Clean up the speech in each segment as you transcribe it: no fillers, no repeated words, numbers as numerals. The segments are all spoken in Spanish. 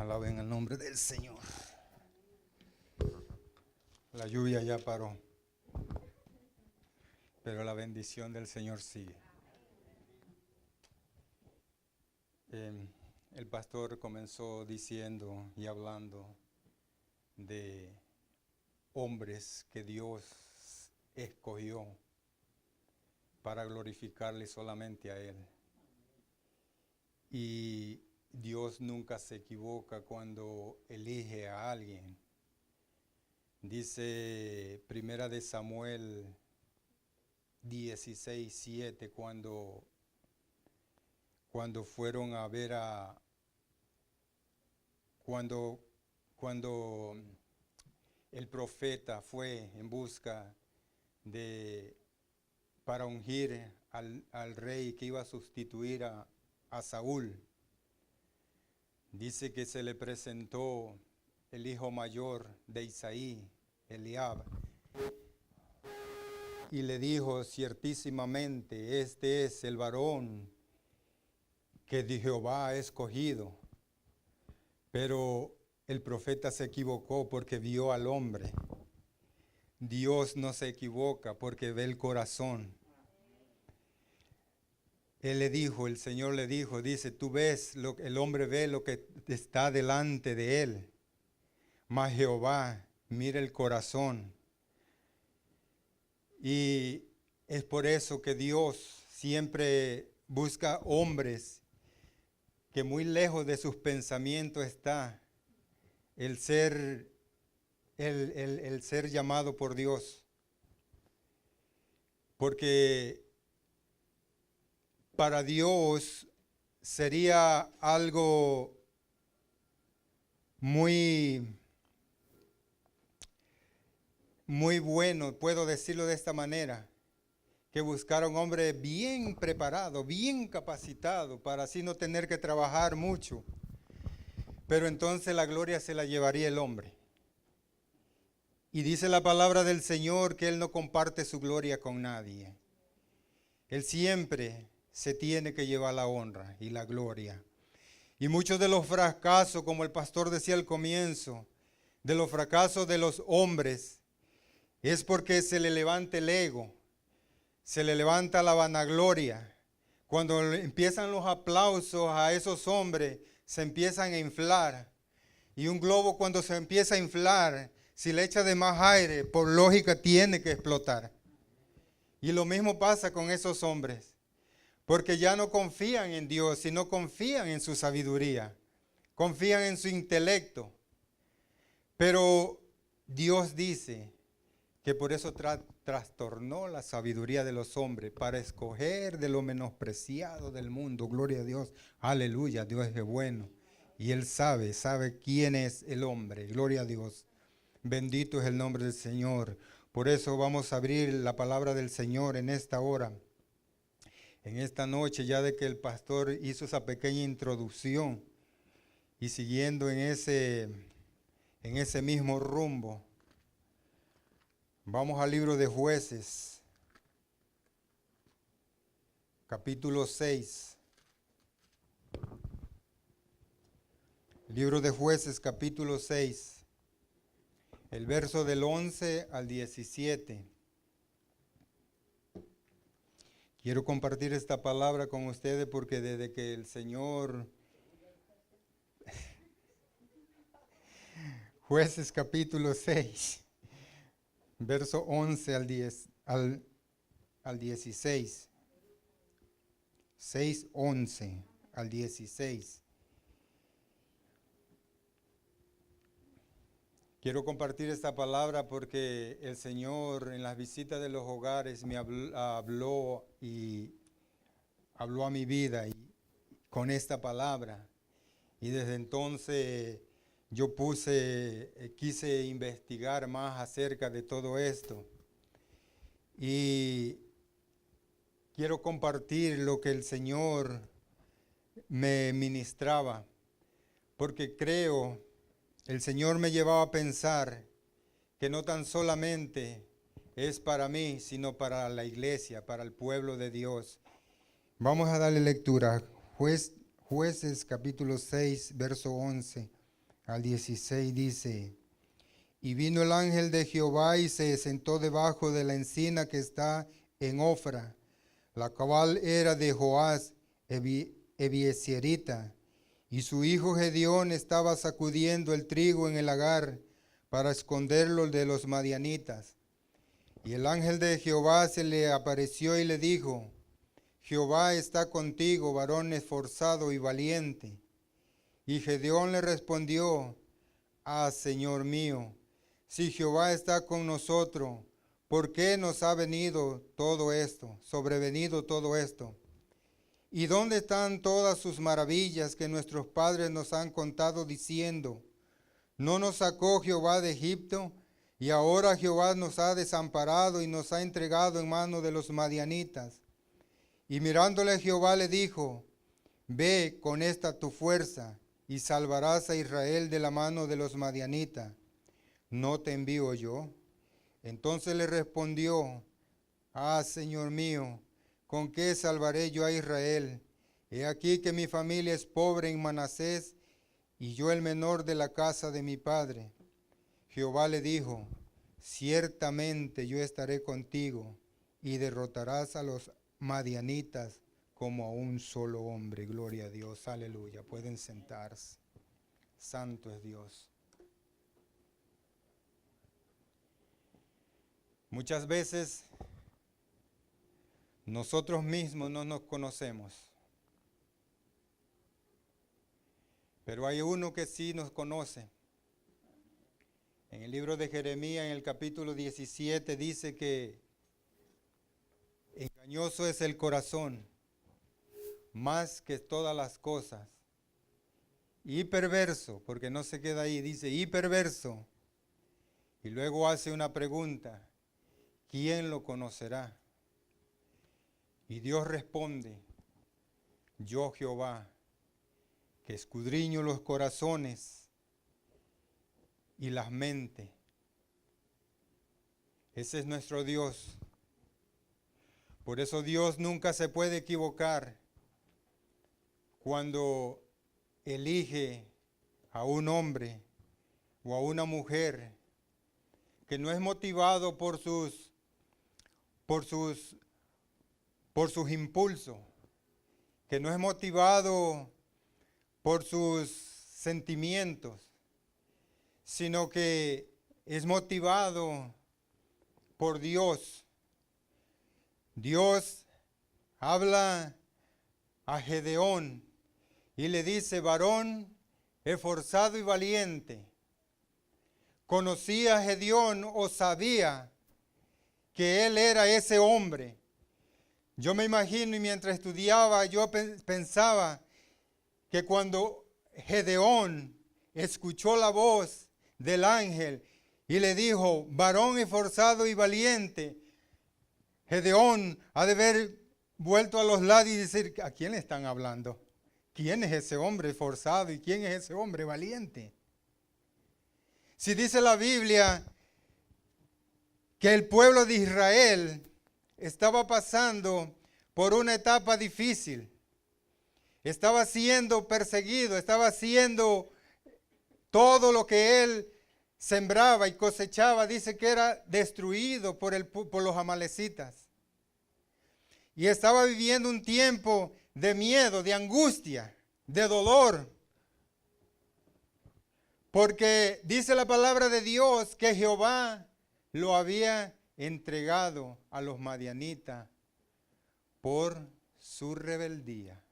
Alaben el nombre del Señor. La lluvia ya paró, pero la bendición del Señor sigue. El pastor comenzó diciendo y hablando de hombres que Dios escogió para glorificarle solamente a Él. Y Dios nunca se equivoca cuando elige a alguien. Dice Primera de Samuel 16:7, cuando fueron a ver cuando el profeta fue en busca para ungir al rey que iba a sustituir a Saúl. Dice que se le presentó el hijo mayor de Isaí, Eliab, y le dijo: ciertísimamente, este es el varón que Jehová ha escogido. Pero el profeta se equivocó porque vio al hombre. Dios no se equivoca porque ve el corazón. El Señor le dijo, dice: tú ves, el hombre ve lo que está delante de él, mas Jehová mira el corazón. Y es por eso que Dios siempre busca hombres que muy lejos de sus pensamientos está el ser llamado por Dios. Porque para Dios sería algo muy bueno, puedo decirlo de esta manera, que buscara un hombre bien preparado, bien capacitado, para así no tener que trabajar mucho. Pero entonces la gloria se la llevaría el hombre. Y dice la palabra del Señor que Él no comparte su gloria con nadie. Él siempre se tiene que llevar la honra y la gloria. Y muchos de los fracasos, como el pastor decía al comienzo, de los fracasos de los hombres, es porque se le levanta el ego, se le levanta la vanagloria. Cuando empiezan los aplausos a esos hombres, se empiezan a inflar. Y un globo, cuando se empieza a inflar, si le echa de más aire, por lógica tiene que explotar. Y lo mismo pasa con esos hombres, porque ya no confían en Dios, sino confían en su sabiduría, confían en su intelecto. Pero Dios dice que por eso trastornó la sabiduría de los hombres, para escoger de lo menospreciado del mundo. Gloria a Dios, aleluya, Dios es bueno. Y Él sabe quién es el hombre, gloria a Dios. Bendito es el nombre del Señor. Por eso vamos a abrir la palabra del Señor en esta hora, en esta noche, ya de que el pastor hizo esa pequeña introducción y siguiendo en ese mismo rumbo. Vamos al libro de Jueces, capítulo 6. Libro de Jueces, capítulo 6, el verso del 11 al 17. Quiero compartir esta palabra con ustedes porque desde que el Señor... Jueces, capítulo 6. Verso 11 al 16. 6, 11 al 16. Quiero compartir esta palabra porque el Señor en las visitas de los hogares me habló a mi vida con esta palabra. Y desde entonces yo quise investigar más acerca de todo esto. Y quiero compartir lo que el Señor me ministraba, porque creo, el Señor me llevaba a pensar que no tan solamente es para mí, sino para la iglesia, para el pueblo de Dios. Vamos a darle lectura. Jueces capítulo 6, verso 11. al 16 dice: y vino el ángel de Jehová y se sentó debajo de la encina que está en Ofra, la cual era de Joás Ebiezerita, y su hijo Gedeón estaba sacudiendo el trigo en el lagar para esconderlo de los madianitas. Y el ángel de Jehová se le apareció y le dijo: Jehová está contigo, varón esforzado y valiente. Y Gedeón le respondió: Señor mío, si Jehová está con nosotros, ¿por qué nos ha sobrevenido todo esto? ¿Y dónde están todas sus maravillas que nuestros padres nos han contado diciendo: ¿no nos sacó Jehová de Egipto? Y ahora Jehová nos ha desamparado y nos ha entregado en manos de los madianitas. Y mirándole Jehová le dijo: ve con esta tu fuerza y salvarás a Israel de la mano de los madianitas. ¿No te envío yo? Entonces le respondió: Señor mío, ¿con qué salvaré yo a Israel? He aquí que mi familia es pobre en Manasés, y yo el menor de la casa de mi padre. Jehová le dijo: ciertamente yo estaré contigo, y derrotarás a los madianitas como a un solo hombre. Gloria a Dios, aleluya. Pueden sentarse. Santo es Dios. Muchas veces nosotros mismos no nos conocemos, pero hay uno que sí nos conoce. En el libro de Jeremías, en el capítulo 17, dice que engañoso es el corazón, más que todas las cosas, y perverso, porque no se queda ahí, dice y perverso, y luego hace una pregunta: ¿quién lo conocerá? Y Dios responde: yo Jehová, que escudriño los corazones y las mentes. Ese es nuestro Dios. Por eso Dios nunca se puede equivocar cuando elige a un hombre o a una mujer que no es motivado por sus impulsos, que no es motivado por sus sentimientos, sino que es motivado por Dios. Dios habla a Gedeón y le dice: varón esforzado y valiente. Conocía a Gedeón o sabía que él era ese hombre. Yo me imagino, y mientras estudiaba, yo pensaba que cuando Gedeón escuchó la voz del ángel y le dijo: varón esforzado y valiente, Gedeón ha de haber vuelto a los lados y decir: ¿a quién le están hablando? ¿Quién es ese hombre esforzado y quién es ese hombre valiente? Si dice la Biblia que el pueblo de Israel estaba pasando por una etapa difícil, estaba siendo perseguido, estaba haciendo todo lo que él sembraba y cosechaba, dice que era destruido por los amalecitas. Y estaba viviendo un tiempo de miedo, de angustia, de dolor. Porque dice la palabra de Dios que Jehová lo había entregado a los madianitas por su rebeldía.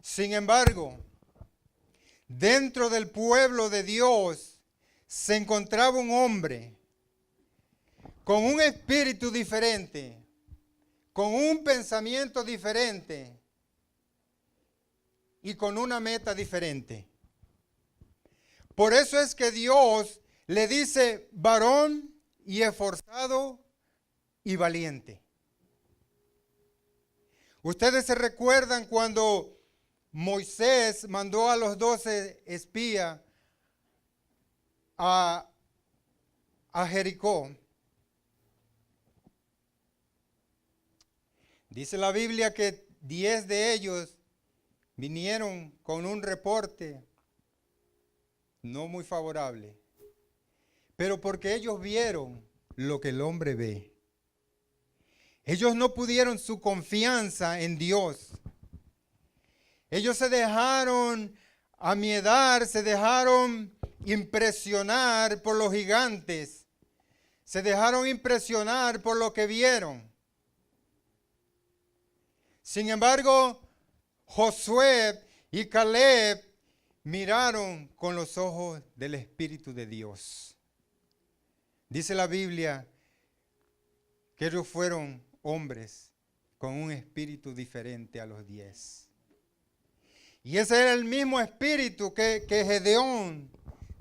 Sin embargo, dentro del pueblo de Dios se encontraba un hombre con un espíritu diferente, con un pensamiento diferente y con una meta diferente. Por eso es que Dios le dice: varón y esforzado y valiente. Ustedes se recuerdan cuando Moisés mandó a los 12 espías a Jericó. Dice la Biblia que 10 de ellos vinieron con un reporte no muy favorable, pero porque ellos vieron lo que el hombre ve. Ellos no pudieron su confianza en Dios. Ellos se dejaron amiedar, se dejaron impresionar por los gigantes, se dejaron impresionar por lo que vieron. Sin embargo, Josué y Caleb miraron con los ojos del Espíritu de Dios. Dice la Biblia que ellos fueron hombres con un espíritu diferente a los 10. Y ese era el mismo espíritu que Gedeón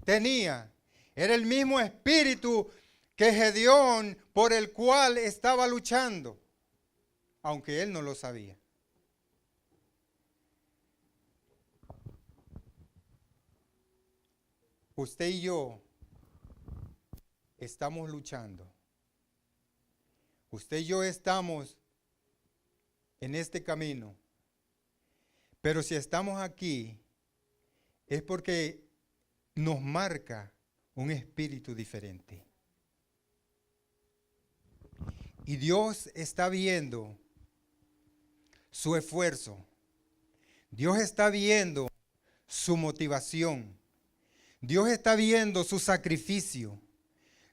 tenía. Era el mismo espíritu que Gedeón por el cual estaba luchando, aunque él no lo sabía. Usted y yo estamos luchando. Usted y yo estamos en este camino. Pero si estamos aquí, es porque nos marca un espíritu diferente. Y Dios está viendo su esfuerzo. Dios está viendo su motivación. Dios está viendo su sacrificio.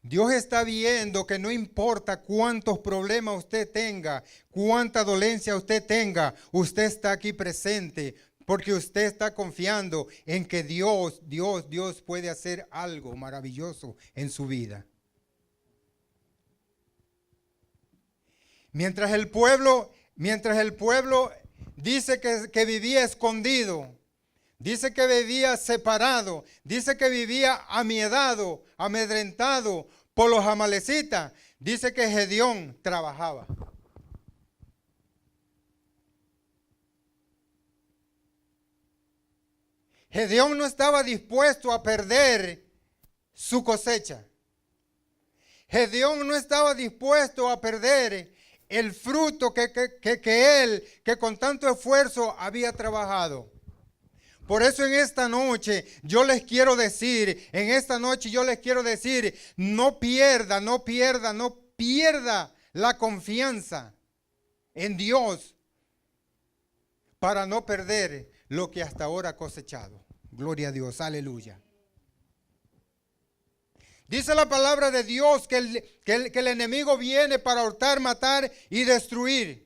Dios está viendo que no importa cuántos problemas usted tenga, cuánta dolencia usted tenga, usted está aquí presente porque usted está confiando en que Dios puede hacer algo maravilloso en su vida. Mientras el pueblo dice que vivía escondido, dice que vivía separado, dice que vivía amiedado, amedrentado por los amalecitas, dice que Gedeón trabajaba. Gedeón no estaba dispuesto a perder su cosecha. Gedeón no estaba dispuesto a perder el fruto que él con tanto esfuerzo había trabajado. Por eso en esta noche yo les quiero decir, no pierda la confianza en Dios para no perder lo que hasta ahora ha cosechado. Gloria a Dios, aleluya. Dice la palabra de Dios que el enemigo viene para hurtar, matar y destruir.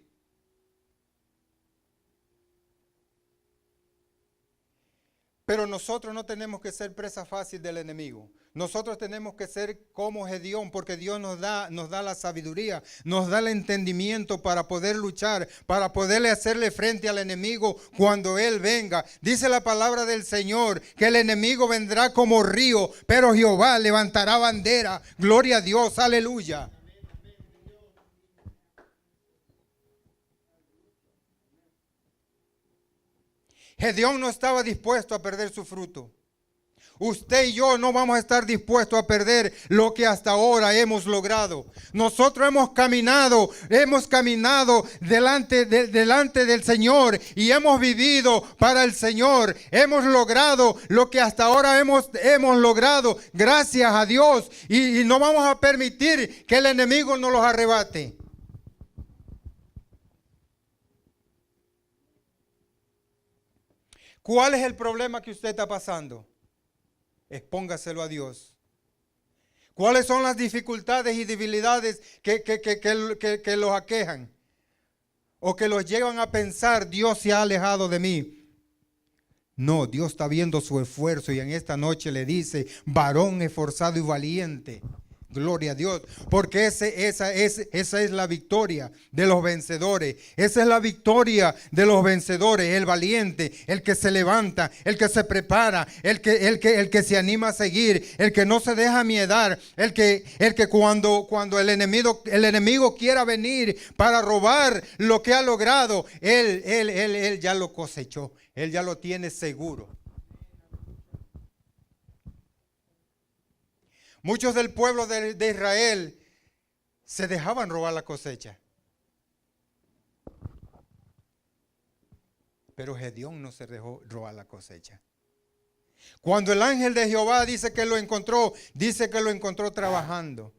Pero nosotros no tenemos que ser presa fácil del enemigo. Nosotros tenemos que ser como Gedeón, porque Dios nos da la sabiduría, nos da el entendimiento para poder luchar, para poderle hacerle frente al enemigo cuando Él venga. Dice la palabra del Señor que el enemigo vendrá como río, pero Jehová levantará bandera. Gloria a Dios, aleluya. Gedeón no estaba dispuesto a perder su fruto. Usted y yo no vamos a estar dispuestos a perder lo que hasta ahora hemos logrado. Nosotros hemos caminado delante del Señor y hemos vivido para el Señor. Hemos logrado lo que hasta ahora hemos logrado, gracias a Dios. Y no vamos a permitir que el enemigo nos los arrebate. ¿Cuál es el problema que usted está pasando? Expóngaselo a Dios. ¿Cuáles son las dificultades y debilidades que los aquejan? O que los llevan a pensar, Dios se ha alejado de mí. No, Dios está viendo su esfuerzo y en esta noche le dice, varón esforzado y valiente. Gloria a Dios, porque esa es la victoria de los vencedores. Esa es la victoria de los vencedores, el valiente, el que se levanta, el que se prepara, el que se anima a seguir, el que no se deja miedar, el que cuando el enemigo quiera venir para robar lo que ha logrado, él ya lo cosechó, él ya lo tiene seguro. Muchos del pueblo de Israel se dejaban robar la cosecha. Pero Gedeón no se dejó robar la cosecha. Cuando el ángel de Jehová dice que lo encontró trabajando.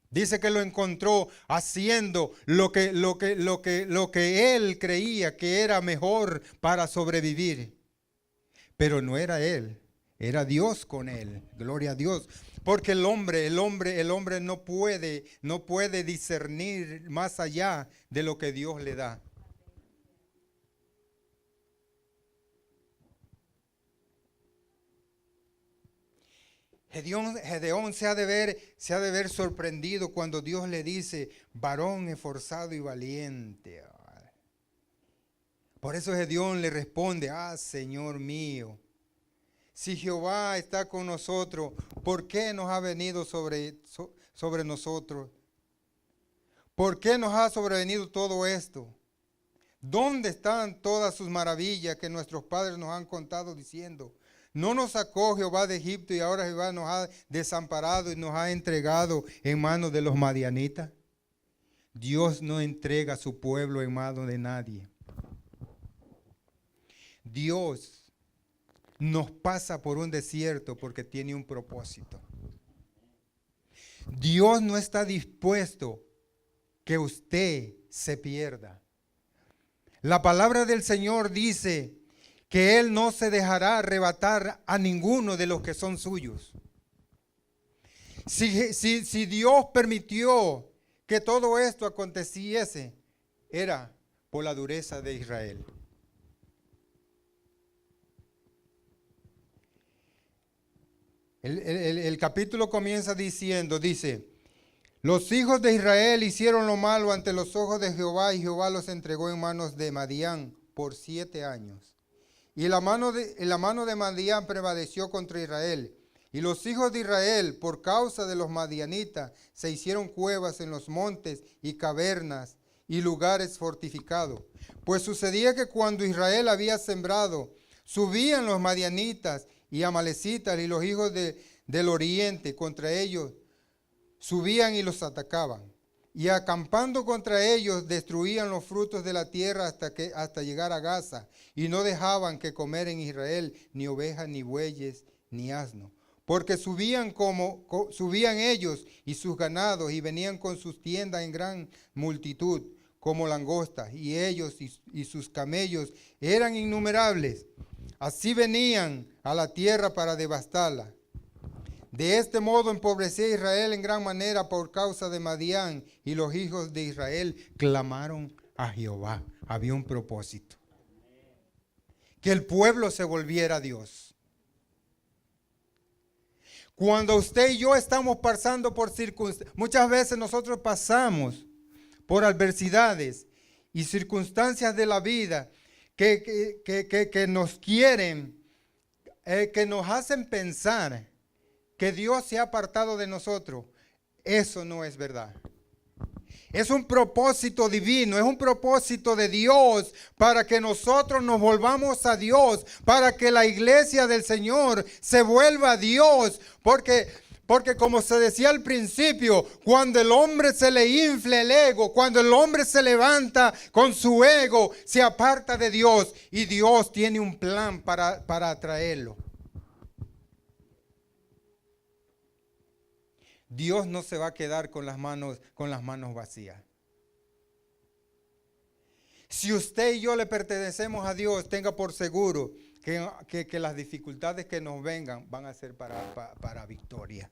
Dice que lo encontró haciendo lo que él creía que era mejor para sobrevivir. Pero no era él, era Dios con él. Gloria a Dios. Porque el hombre no puede discernir más allá de lo que Dios le da. Gedeón se ha de ver sorprendido cuando Dios le dice, varón esforzado y valiente. Por eso Gedeón le responde, Señor mío, si Jehová está con nosotros, ¿por qué nos ha venido sobre nosotros? ¿Por qué nos ha sobrevenido todo esto? ¿Dónde están todas sus maravillas que nuestros padres nos han contado diciendo? ¿No nos sacó Jehová de Egipto y ahora Jehová nos ha desamparado y nos ha entregado en manos de los madianitas? Dios no entrega a su pueblo en manos de nadie. Dios nos pasa por un desierto porque tiene un propósito. Dios no está dispuesto que usted se pierda. La palabra del Señor dice que Él no se dejará arrebatar a ninguno de los que son suyos. Si Dios permitió que todo esto aconteciese, era por la dureza de Israel. El capítulo comienza dice, los hijos de Israel hicieron lo malo ante los ojos de Jehová y Jehová los entregó en manos de Madián por 7 años. Y la mano de Madián prevaleció contra Israel. Y los hijos de Israel, por causa de los madianitas, se hicieron cuevas en los montes y cavernas y lugares fortificados. Pues sucedía que cuando Israel había sembrado, subían los madianitas y amalecitas y los hijos del oriente contra ellos, subían y los atacaban. Y acampando contra ellos, destruían los frutos de la tierra hasta llegar a Gaza. Y no dejaban que comer en Israel ni ovejas, ni bueyes, ni asno. Porque subían ellos y sus ganados y venían con sus tiendas en gran multitud, como langostas. Y ellos y sus camellos eran innumerables. Así venían a la tierra para devastarla. De este modo empobrecía Israel en gran manera por causa de Madián, y los hijos de Israel clamaron a Jehová. Había un propósito. Que el pueblo se volviera a Dios. Cuando usted y yo estamos pasando por circunstancias, muchas veces nosotros pasamos por adversidades y circunstancias de la vida que nos quieren, que nos hacen pensar que Dios se ha apartado de nosotros. Eso no es verdad. Es un propósito divino, es un propósito de Dios para que nosotros nos volvamos a Dios, para que la iglesia del Señor se vuelva a Dios, porque como se decía al principio, cuando el hombre se le infla el ego, cuando el hombre se levanta con su ego, se aparta de Dios, y Dios tiene un plan para atraerlo. Dios no se va a quedar con las manos vacías. Si usted y yo le pertenecemos a Dios, tenga por seguro que las dificultades que nos vengan van a ser para victoria.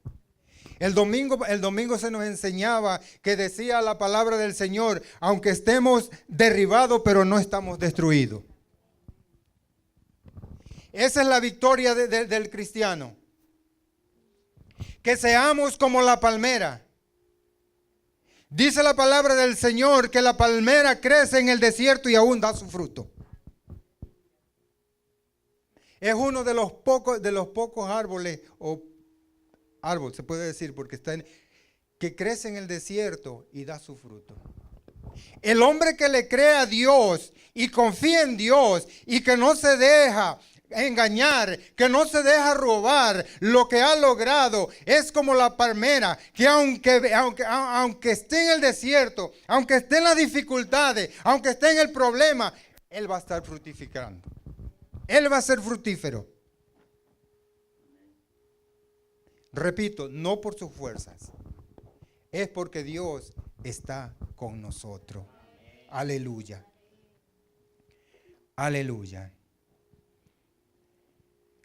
El domingo se nos enseñaba que decía la palabra del Señor, aunque estemos derribados, pero no estamos destruidos. Esa es la victoria del cristiano. Que seamos como la palmera. Dice la palabra del Señor que la palmera crece en el desierto y aún da su fruto. Es uno de los pocos árboles, o árbol se puede decir, porque que crece en el desierto y da su fruto. El hombre que le cree a Dios y confía en Dios y que no se deja engañar, que no se deja robar lo que ha logrado, es como la palmera que aunque esté en el desierto, aunque esté en las dificultades, aunque esté en el problema, él va a estar fructificando. Él va a ser fructífero. Repito, no por sus fuerzas, es porque Dios está con nosotros. Aleluya. Aleluya.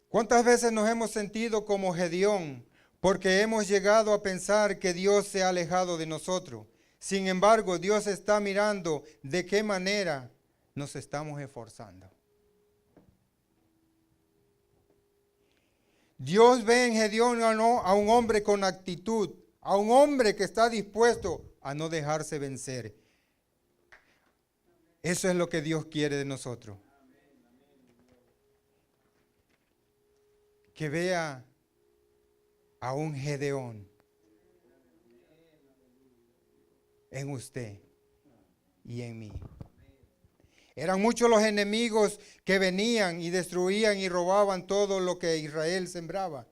¿Cuántas veces nos hemos sentido como Gedeón porque hemos llegado a pensar que Dios se ha alejado de nosotros? Sin embargo, Dios está mirando de qué manera nos estamos esforzando. Dios ve en Gedeón a un hombre con actitud, a un hombre que está dispuesto a no dejarse vencer. Eso es lo que Dios quiere de nosotros. Que vea a un Gedeón en usted y en mí. Eran muchos los enemigos que venían y destruían y robaban todo lo que Israel sembraba.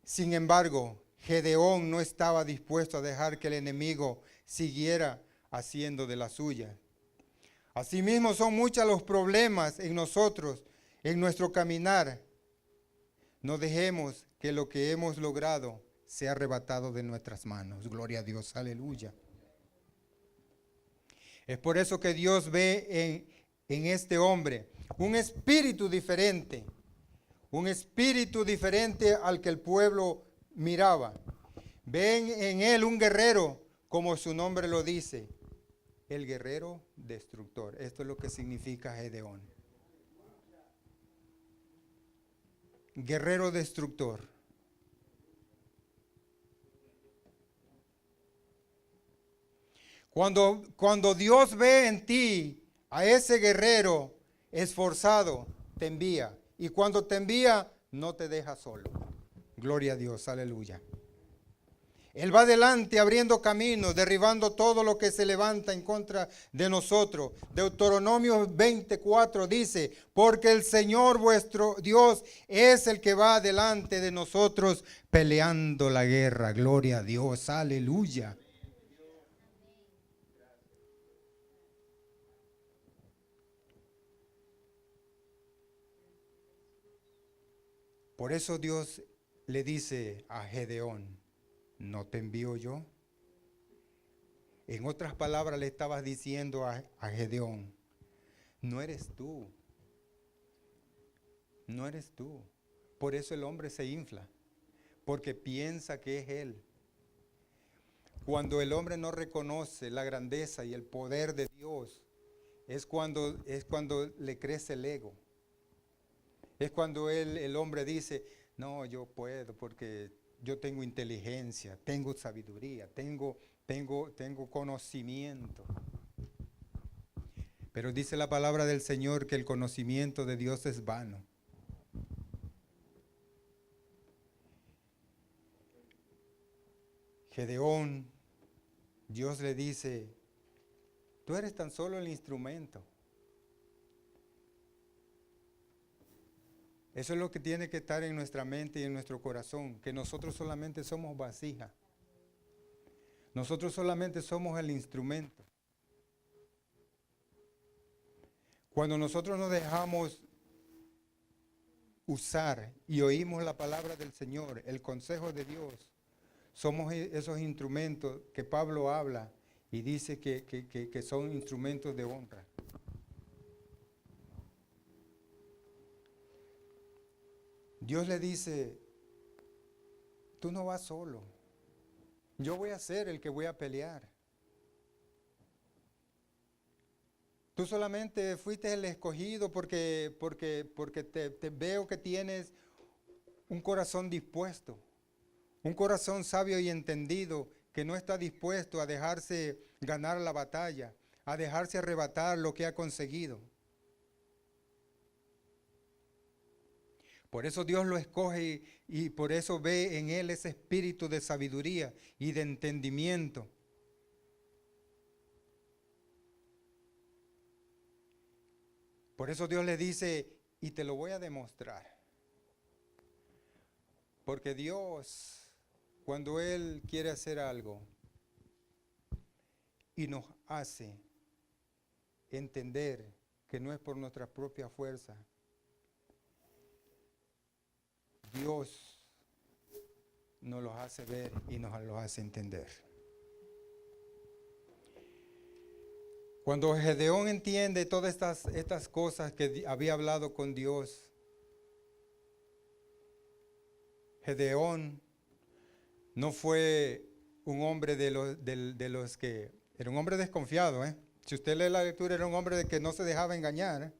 Sin embargo, Gedeón no estaba dispuesto a dejar que el enemigo siguiera haciendo de la suya. Asimismo, son muchos los problemas en nosotros, en nuestro caminar. No dejemos que lo que hemos logrado sea arrebatado de nuestras manos. Gloria a Dios, aleluya. Es por eso que Dios ve en este hombre un espíritu diferente al que el pueblo miraba. Ven en él un guerrero, como su nombre lo dice, el guerrero destructor. Esto es lo que significa Gedeón. Guerrero destructor. Cuando Dios ve en ti a ese guerrero esforzado, te envía. Y cuando te envía, no te deja solo. Gloria a Dios, aleluya. Él va adelante abriendo caminos, derribando todo lo que se levanta en contra de nosotros. Deuteronomio 24 dice, porque el Señor vuestro Dios es el que va adelante de nosotros peleando la guerra. Gloria a Dios, aleluya. Por eso Dios le dice a Gedeón, ¿no te envío yo? En otras palabras le estabas diciendo a Gedeón, no eres tú, no eres tú. Por eso el hombre se infla, porque piensa que es él. Cuando el hombre no reconoce la grandeza y el poder de Dios, es cuando le crece el ego. Es cuando el hombre dice, no, yo puedo porque yo tengo inteligencia, tengo sabiduría, tengo conocimiento. Pero dice la palabra del Señor que el conocimiento de Dios es vano. Gedeón, Dios le dice, tú eres tan solo el instrumento. Eso es lo que tiene que estar en nuestra mente y en nuestro corazón, que nosotros solamente somos vasija. Nosotros solamente somos el instrumento. Cuando nosotros nos dejamos usar y oímos la palabra del Señor, el consejo de Dios, somos esos instrumentos que Pablo habla y dice que son instrumentos de honra. Dios le dice, tú no vas solo, yo voy a ser el que voy a pelear. Tú solamente fuiste el escogido porque te veo que tienes un corazón dispuesto, un corazón sabio y entendido que no está dispuesto a dejarse ganar la batalla, a dejarse arrebatar lo que ha conseguido. Por eso Dios lo escoge y por eso ve en él ese espíritu de sabiduría y de entendimiento. Por eso Dios le dice, y te lo voy a demostrar. Porque Dios, cuando Él quiere hacer algo y nos hace entender que no es por nuestra propia fuerza. Dios nos los hace ver y nos los hace entender. Cuando Gedeón entiende todas estas cosas que había hablado con Dios, Gedeón no fue un hombre de los que, era un hombre desconfiado, ¿eh? Si usted lee la lectura, era un hombre de que no se dejaba engañar, ¿eh?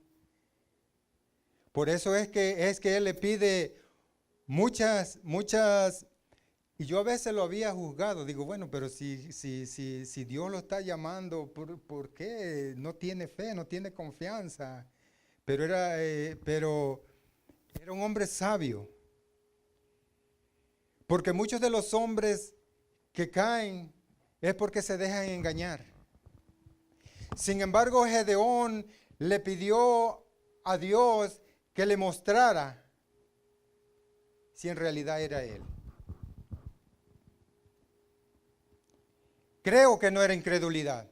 Por eso es que él le pide muchas, y yo a veces lo había juzgado, digo, bueno, pero si Dios lo está llamando, ¿por qué no tiene fe, no tiene confianza? Pero era un hombre sabio, porque muchos de los hombres que caen es porque se dejan engañar. Sin embargo, Gedeón le pidió a Dios que le mostrara si en realidad era él. Creo que no era incredulidad.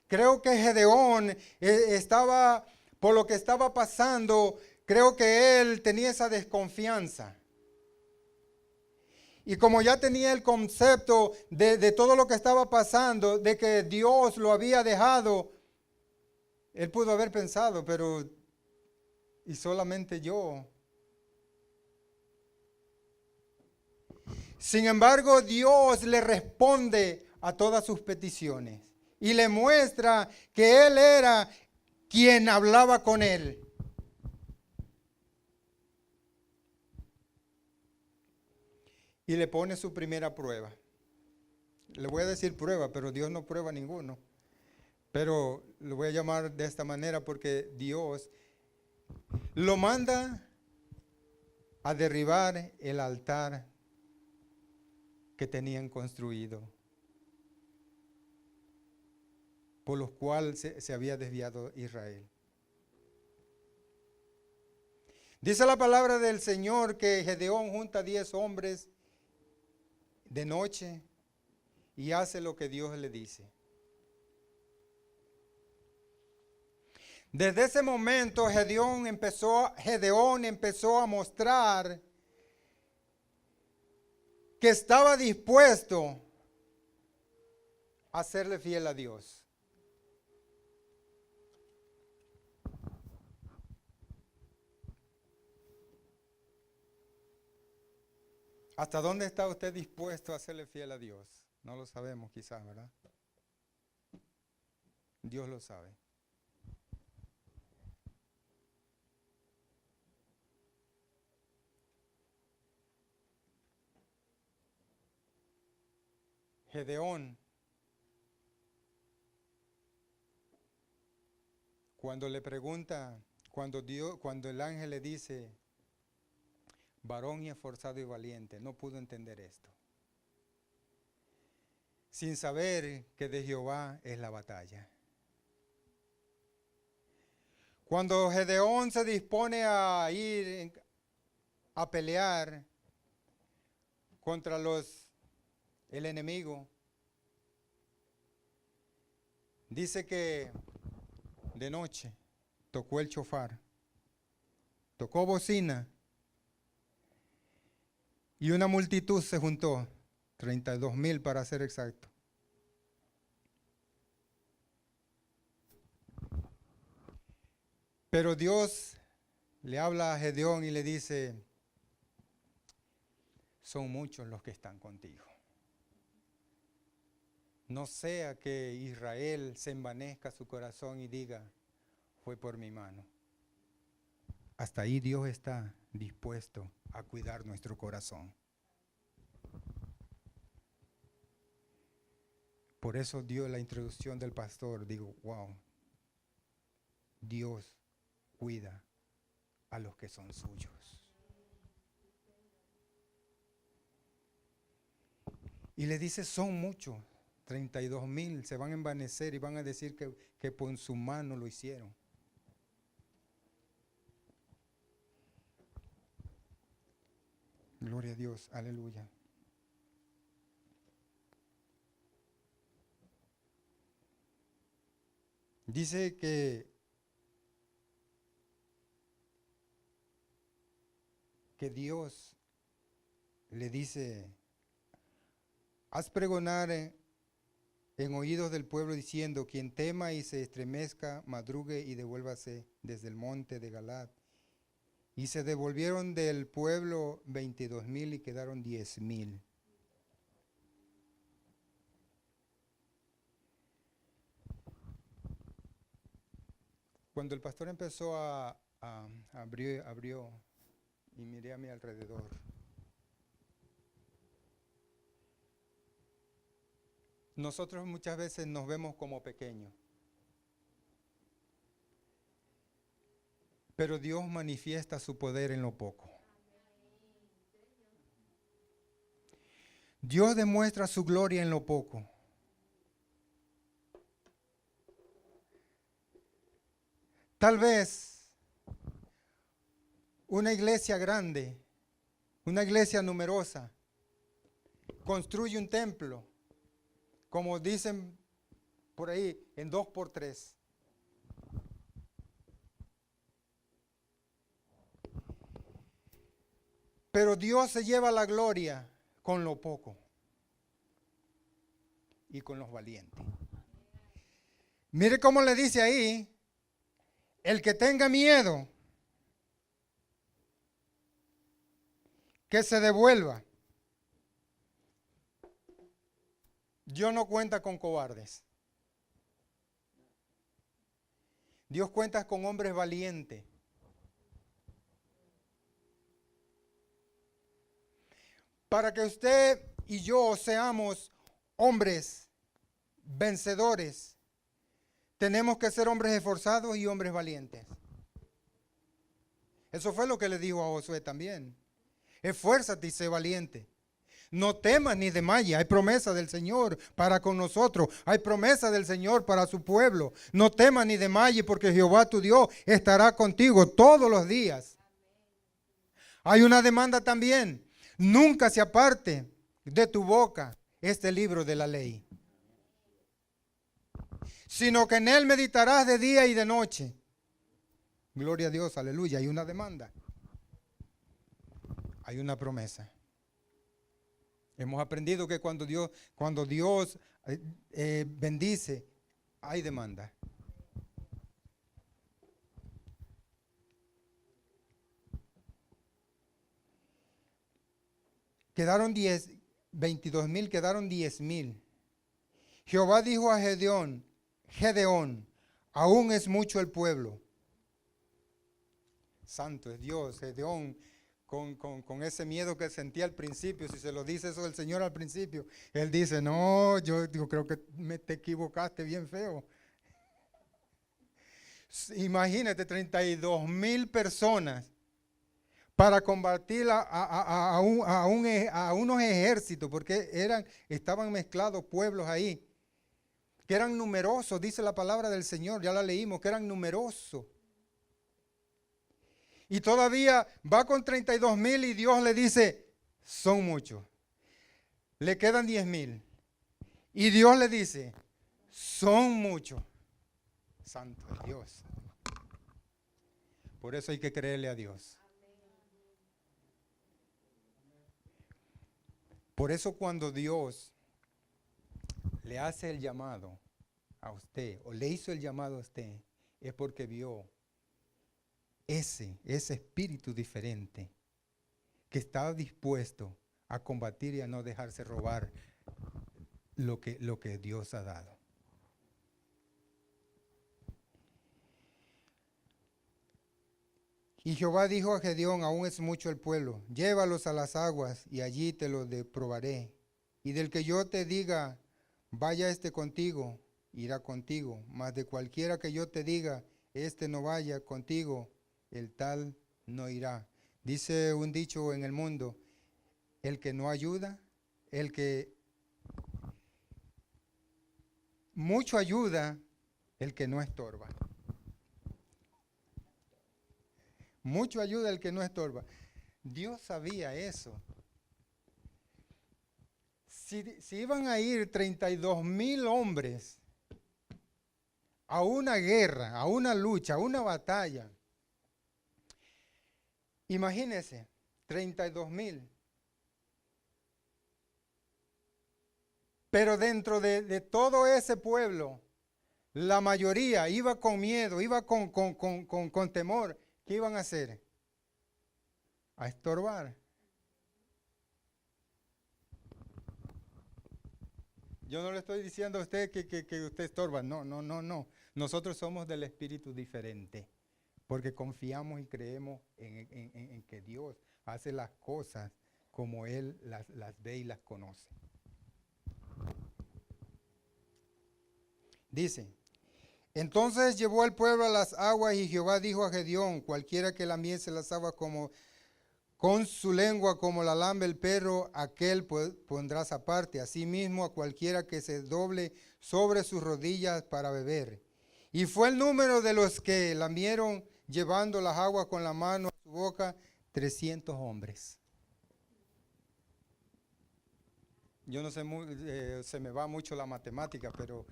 Creo que Gedeón estaba, por lo que estaba pasando, creo que él tenía esa desconfianza. Y como ya tenía el concepto de todo lo que estaba pasando, de que Dios lo había dejado, él pudo haber pensado, pero ¿y solamente yo? Sin embargo, Dios le responde a todas sus peticiones y le muestra que Él era quien hablaba con él. Y le pone su primera prueba. Le voy a decir prueba, pero Dios no prueba ninguno. Pero lo voy a llamar de esta manera porque Dios lo manda a derribar el altar que tenían construido, por los cuales se había desviado Israel. Dice la palabra del Señor que Gedeón junta 10 hombres de noche y hace lo que Dios le dice. Desde ese momento Gedeón empezó a mostrar que estaba dispuesto a serle fiel a Dios. ¿Hasta dónde está usted dispuesto a serle fiel a Dios? No lo sabemos quizás, ¿verdad? Dios lo sabe. Gedeón, cuando le pregunta, cuando el ángel le dice, varón y esforzado y valiente, no pudo entender esto. Sin saber que de Jehová es la batalla. Cuando Gedeón se dispone a ir a pelear contra el enemigo, dice que de noche tocó el shofar, tocó bocina y una multitud se juntó, 32,000 para ser exacto. Pero Dios le habla a Gedeón y le dice, son muchos los que están contigo. No sea que Israel se envanezca su corazón y diga, fue por mi mano. Hasta ahí Dios está dispuesto a cuidar nuestro corazón. Por eso dio la introducción del pastor, digo, wow, Dios cuida a los que son suyos. Y le dice, son muchos, 32,000, se van a envanecer y van a decir que por su mano lo hicieron. Gloria a Dios, aleluya. Dice que Dios le dice, haz pregonar en oídos del pueblo diciendo, quien tema y se estremezca, madrugue y devuélvase desde el monte de Galaad. Y se devolvieron del pueblo 22,000 y quedaron 10,000. Cuando el pastor empezó abrió y miré a mi alrededor. Nosotros muchas veces nos vemos como pequeños, pero Dios manifiesta su poder en lo poco. Dios demuestra su gloria en lo poco. Tal vez una iglesia grande, una iglesia numerosa, construye un templo, como dicen por ahí, en 2x3. Pero Dios se lleva la gloria con lo poco y con los valientes. Mire cómo le dice ahí, el que tenga miedo, que se devuelva. Dios no cuenta con cobardes. Dios cuenta con hombres valientes. Para que usted y yo seamos hombres vencedores, tenemos que ser hombres esforzados y hombres valientes. Eso fue lo que le dijo a Josué también. Esfuérzate y sé valiente. No temas ni desmayes. Hay promesa del Señor para con nosotros. Hay promesa del Señor para su pueblo. No temas ni desmayes porque Jehová tu Dios estará contigo todos los días. Hay una demanda también. Nunca se aparte de tu boca este libro de la ley, sino que en él meditarás de día y de noche. Gloria a Dios, aleluya. Hay una demanda. Hay una promesa. Hemos aprendido que cuando Dios bendice, hay demanda. Quedaron 22,000, quedaron 10,000. Jehová dijo a Gedeón, aún es mucho el pueblo. Santo es Dios, Gedeón, con ese miedo que sentía al principio, si se lo dice eso del Señor al principio, él dice, no, yo creo que te equivocaste bien feo. Imagínate, 32,000 personas para combatir a unos ejércitos, porque estaban mezclados pueblos ahí, que eran numerosos, dice la palabra del Señor, ya la leímos, que eran numerosos. Y todavía va con 32,000 y Dios le dice, son muchos. Le quedan 10,000. Y Dios le dice, son muchos. Santo es Dios. Por eso hay que creerle a Dios. Por eso cuando Dios le hace el llamado a usted, o le hizo el llamado a usted, es porque vio ese espíritu diferente que estaba dispuesto a combatir y a no dejarse robar lo que Dios ha dado. Y Jehová dijo a Gedeón, aún es mucho el pueblo, llévalos a las aguas y allí te los probaré. Y del que yo te diga, vaya este contigo, irá contigo. Mas de cualquiera que yo te diga, este no vaya contigo, el tal no irá. Dice un dicho en el mundo, el que no ayuda, el que mucho ayuda, el que no estorba. Mucho ayuda el que no estorba. Dios sabía eso. Si iban a ir 32,000 hombres a una guerra, a una lucha, a una batalla. Imagínense, 32,000. Pero dentro de todo ese pueblo, la mayoría iba con miedo, iba con temor. ¿Qué iban a hacer? A estorbar. Yo no le estoy diciendo a usted que usted estorba. No, no, no, no. Nosotros somos del espíritu diferente. Porque confiamos y creemos en que Dios hace las cosas como Él las ve y las conoce. Dice, entonces llevó al pueblo a las aguas y Jehová dijo a Gedeón, cualquiera que lamiese las aguas como con su lengua como la lambe el perro, aquel pondrás aparte. Asimismo a cualquiera que se doble sobre sus rodillas para beber. Y fue el número de los que lamieron llevando las aguas con la mano a su boca, 300 hombres. Yo no sé, se me va mucho la matemática, pero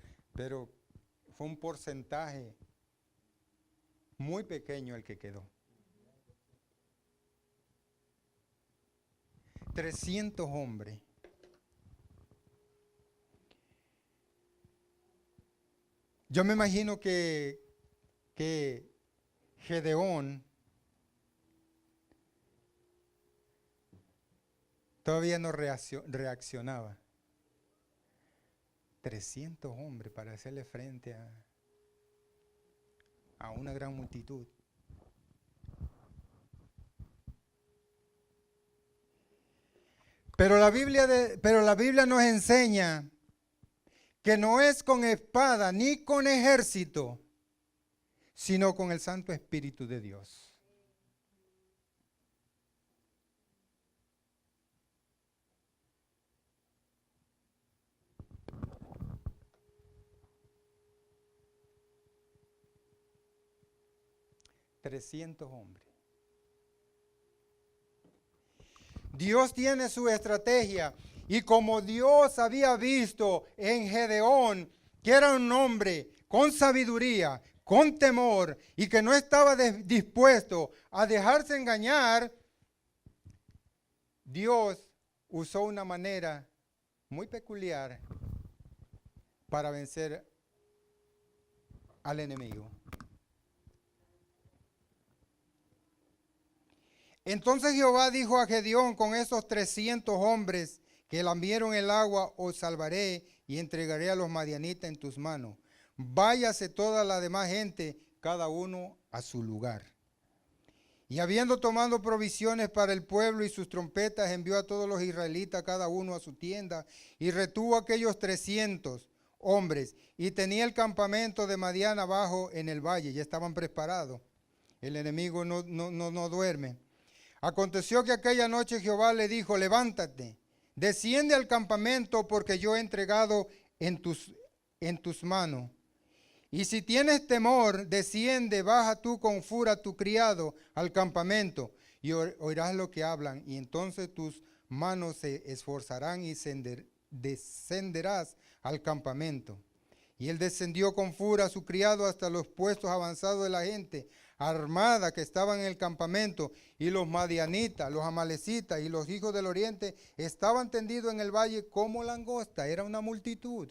fue un porcentaje muy pequeño el que quedó. 300 hombres. Yo me imagino que Gedeón todavía no reaccionaba. 300 hombres para hacerle frente a una gran multitud. Pero la Biblia nos enseña que no es con espada ni con ejército, sino con el Santo Espíritu de Dios. $300 hombres. Dios tiene su estrategia y como Dios había visto en Gedeón, que era un hombre con sabiduría, con temor y que no estaba dispuesto a dejarse engañar, Dios usó una manera muy peculiar para vencer al enemigo. Entonces Jehová dijo a Gedeón, con esos 300 hombres que lambieron el agua, os salvaré y entregaré a los madianitas en tus manos. Váyase toda la demás gente, cada uno a su lugar. Y habiendo tomado provisiones para el pueblo y sus trompetas, envió a todos los israelitas, cada uno a su tienda, y retuvo aquellos 300 hombres, y tenía el campamento de Madián abajo en el valle, ya estaban preparados. El enemigo no duerme. Aconteció que aquella noche Jehová le dijo, levántate, desciende al campamento porque yo he entregado en tus manos. Y si tienes temor, desciende, baja tú con furia a tu criado al campamento y oirás lo que hablan. Y entonces tus manos se esforzarán y descenderás al campamento. Y él descendió con furia a su criado hasta los puestos avanzados de la gente armada que estaban en el campamento, y los madianitas, los amalecitas y los hijos del oriente estaban tendidos en el valle como langosta. Era una multitud.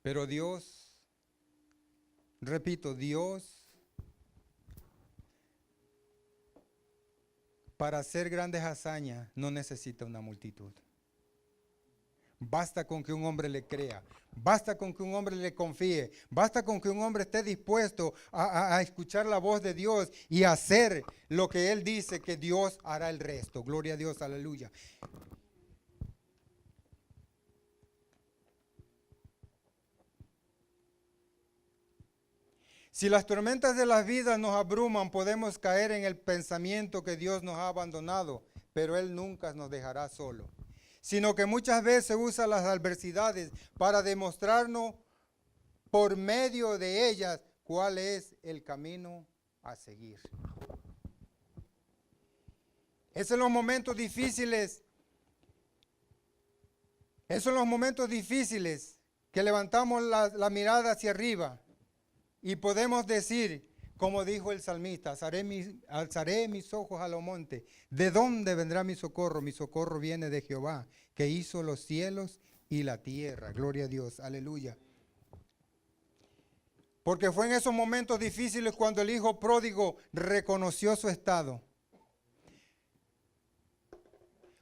Pero Dios, repito, Dios, para hacer grandes hazañas no necesita una multitud. Basta con que un hombre le crea, basta con que un hombre le confíe, basta con que un hombre esté dispuesto a escuchar la voz de Dios y hacer lo que Él dice, que Dios hará el resto. Gloria a Dios, aleluya. Si las tormentas de las vidas nos abruman, podemos caer en el pensamiento que Dios nos ha abandonado, pero Él nunca nos dejará solos, sino que muchas veces usa las adversidades para demostrarnos por medio de ellas cuál es el camino a seguir. Es en los momentos difíciles Esos son los momentos difíciles que levantamos la mirada hacia arriba y podemos decir, como dijo el salmista, alzaré mis ojos a los montes. ¿De dónde vendrá mi socorro? Mi socorro viene de Jehová, que hizo los cielos y la tierra. Gloria a Dios, aleluya. Porque fue en esos momentos difíciles cuando el hijo pródigo reconoció su estado.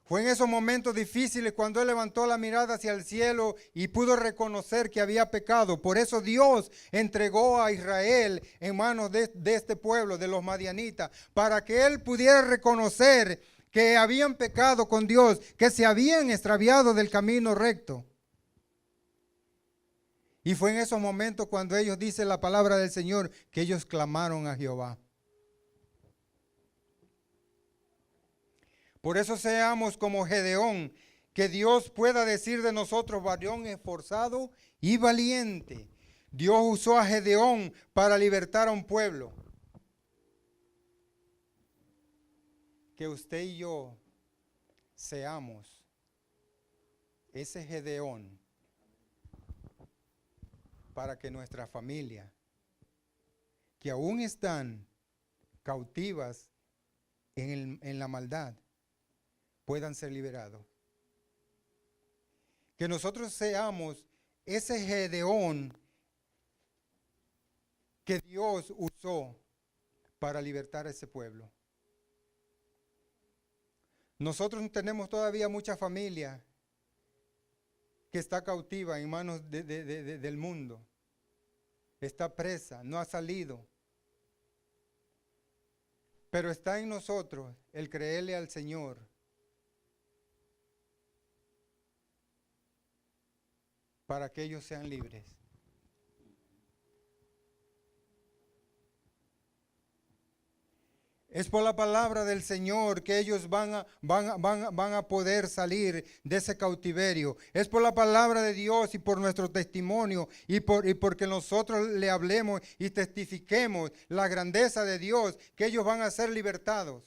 Fue en esos momentos difíciles cuando él levantó la mirada hacia el cielo y pudo reconocer que había pecado. Por eso Dios entregó a Israel en manos de este pueblo, de los madianitas, para que él pudiera reconocer que habían pecado con Dios, que se habían extraviado del camino recto. Y fue en esos momentos cuando ellos, dice la palabra del Señor, que ellos clamaron a Jehová. Por eso seamos como Gedeón, que Dios pueda decir de nosotros, varón esforzado y valiente. Dios usó a Gedeón para libertar a un pueblo. Que usted y yo seamos ese Gedeón para que nuestra familia, que aún están cautivas en la maldad, puedan ser liberados. Que nosotros seamos ese Gedeón que Dios usó para libertar a ese pueblo. Nosotros tenemos todavía mucha familia que está cautiva en manos del mundo. Está presa, no ha salido. Pero está en nosotros el creerle al Señor. Para que ellos sean libres. Es por la palabra del Señor que ellos van a poder salir de ese cautiverio. Es por la palabra de Dios y por nuestro testimonio y porque nosotros le hablemos y testifiquemos la grandeza de Dios que ellos van a ser libertados.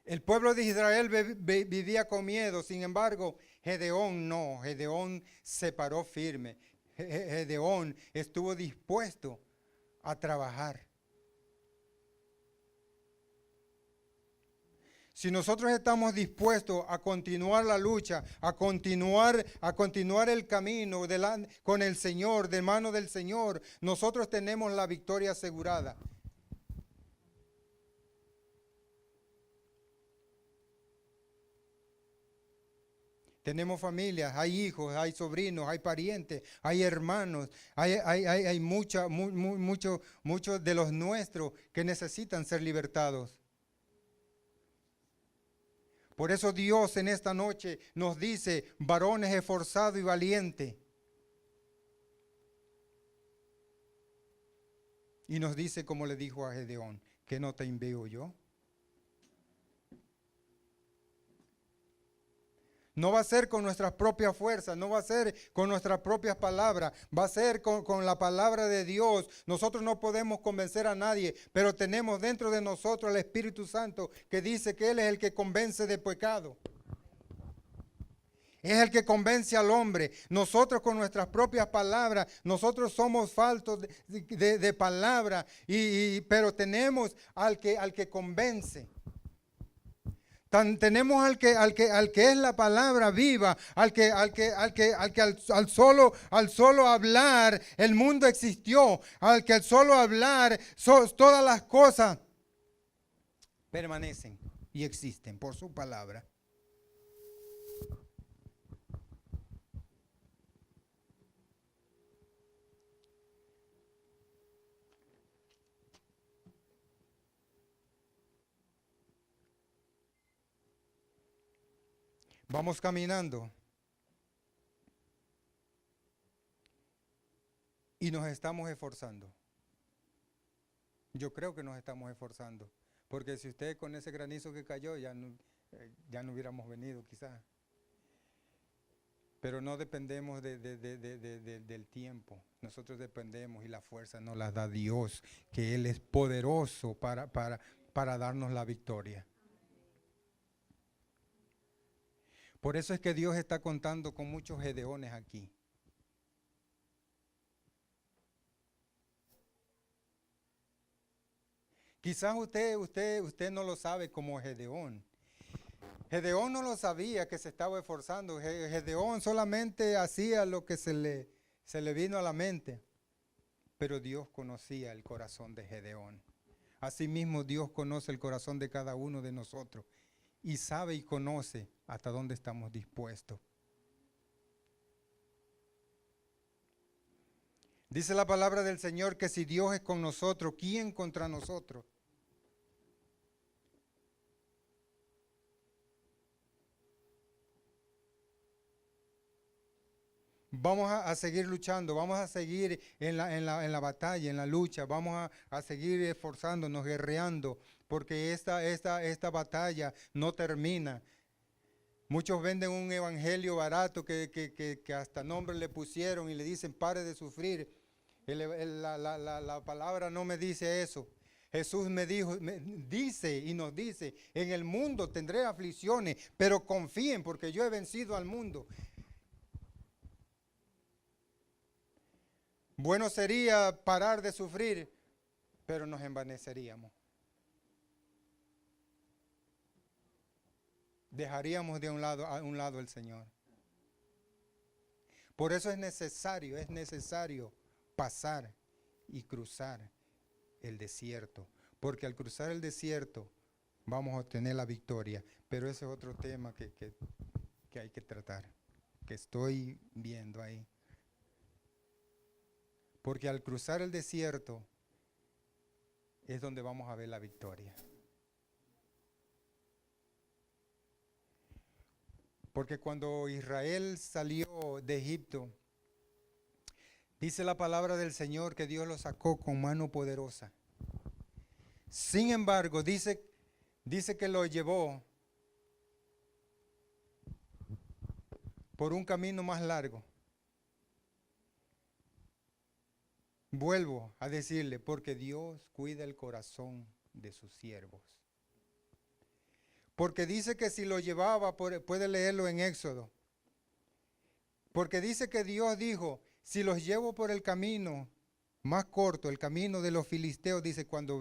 El pueblo de Israel vivía con miedo, sin embargo, Gedeón no, Gedeón se paró firme. Gedeón estuvo dispuesto a trabajar. Si nosotros estamos dispuestos a continuar la lucha, a continuar el camino con el Señor, de mano del Señor, nosotros tenemos la victoria asegurada. Tenemos familias, hay hijos, hay sobrinos, hay parientes, hay hermanos, hay muchos de los nuestros que necesitan ser libertados. Por eso Dios en esta noche nos dice, varones esforzados y valientes. Y nos dice, como le dijo a Gedeón, que no te envío yo. No va a ser con nuestras propias fuerzas, no va a ser con nuestras propias palabras, va a ser con la palabra de Dios. Nosotros no podemos convencer a nadie, pero tenemos dentro de nosotros al Espíritu Santo que dice que Él es el que convence de pecado. Es el que convence al hombre. Nosotros con nuestras propias palabras, nosotros somos faltos de palabra, pero tenemos al que convence. Tenemos al que es la palabra viva, al solo hablar el mundo existió, al solo hablar todas las cosas permanecen y existen por su palabra. Vamos caminando y nos estamos esforzando. Yo creo que nos estamos esforzando, porque si usted con ese granizo que cayó ya no hubiéramos venido quizás. Pero no dependemos del tiempo. Nosotros dependemos y la fuerza nos la da Dios, que Él es poderoso para darnos la victoria. Por eso es que Dios está contando con muchos Gedeones aquí. Quizás usted no lo sabe como Gedeón. Gedeón no lo sabía que se estaba esforzando. Gedeón solamente hacía lo que se le vino a la mente. Pero Dios conocía el corazón de Gedeón. Asimismo, Dios conoce el corazón de cada uno de nosotros y sabe y conoce hasta dónde estamos dispuestos. Dice la palabra del Señor que si Dios es con nosotros, ¿quién contra nosotros? Vamos a seguir luchando, vamos a seguir en la batalla, en la lucha, vamos a seguir esforzándonos, guerreando, porque esta batalla no termina. Muchos venden un evangelio barato que hasta nombre le pusieron y le dicen pare de sufrir. La palabra no me dice eso. Jesús dice y nos dice, en el mundo tendré aflicciones, pero confíen porque yo he vencido al mundo. Bueno sería parar de sufrir, pero nos envaneceríamos. Dejaríamos a un lado el Señor. Por eso es necesario pasar y cruzar el desierto. Porque al cruzar el desierto vamos a obtener la victoria. Pero ese es otro tema que hay que tratar, que estoy viendo ahí. Porque al cruzar el desierto es donde vamos a ver la victoria. Porque cuando Israel salió de Egipto, dice la palabra del Señor que Dios lo sacó con mano poderosa. Sin embargo, dice que lo llevó por un camino más largo. Vuelvo a decirle, porque Dios cuida el corazón de sus siervos. Porque dice que si lo llevaba, puede leerlo en Éxodo. Porque dice que Dios dijo, si los llevo por el camino más corto, el camino de los filisteos, dice, cuando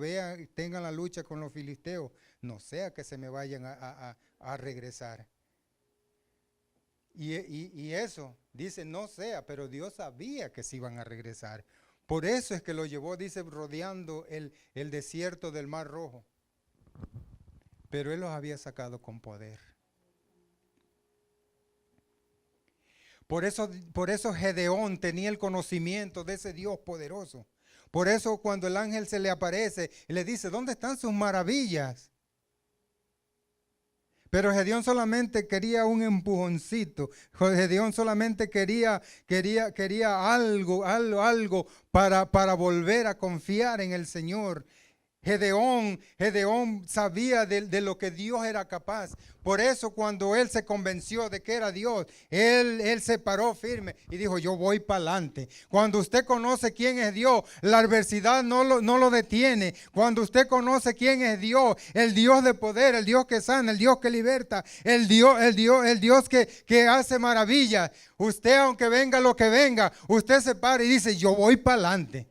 tengan la lucha con los filisteos, no sea que se me vayan a regresar. Y eso, dice, no sea, pero Dios sabía que se iban a regresar. Por eso es que lo llevó, dice, rodeando el desierto del Mar Rojo. Pero Él los había sacado con poder. Por eso Gedeón tenía el conocimiento de ese Dios poderoso. Por eso cuando el ángel se le aparece y le dice, ¿dónde están sus maravillas? Pero Gedeón solamente quería un empujoncito. Gedeón solamente quería algo para volver a confiar en el Señor. Gedeón sabía de lo que Dios era capaz. Por eso cuando él se convenció de que era Dios, él se paró firme y dijo, yo voy para adelante. Cuando usted conoce quién es Dios, la adversidad no lo detiene. Cuando usted conoce quién es Dios, el Dios de poder, el Dios que sana, el Dios que liberta, el Dios que hace maravillas. Usted, aunque venga lo que venga, usted se para y dice, yo voy para adelante.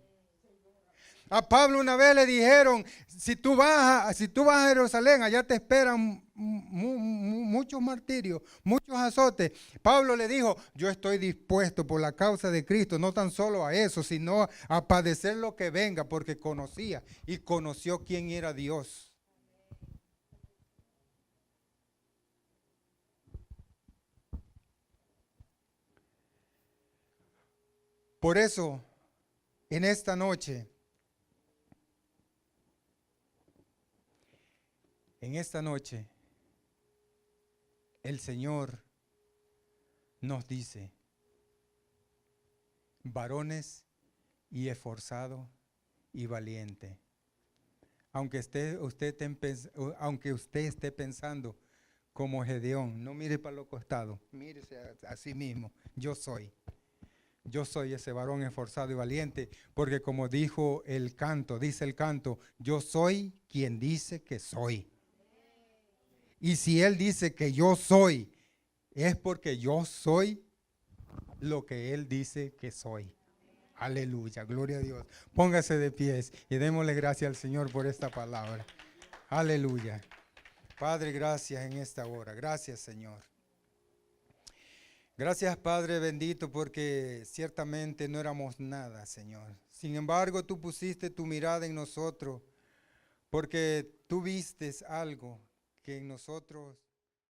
A Pablo una vez le dijeron, si tú vas a Jerusalén, allá te esperan muchos martirios, muchos azotes. Pablo le dijo, yo estoy dispuesto por la causa de Cristo, no tan solo a eso, sino a padecer lo que venga, porque conocía y conoció quién era Dios. Por eso, en esta noche, el Señor nos dice, varones y esforzado y valiente. Aunque usted esté pensando, como Gedeón. No mire para los costados, mírese a sí mismo. Yo soy ese varón esforzado y valiente, porque como dijo el canto, dice el canto, yo soy quien dice que soy. Y si Él dice que yo soy, es porque yo soy lo que Él dice que soy. Aleluya, gloria a Dios. Póngase de pies y démosle gracias al Señor por esta palabra. Aleluya. Padre, gracias en esta hora. Gracias, Señor. Gracias, Padre bendito, porque ciertamente no éramos nada, Señor. Sin embargo, tú pusiste tu mirada en nosotros, porque tú vistes algo que en nosotros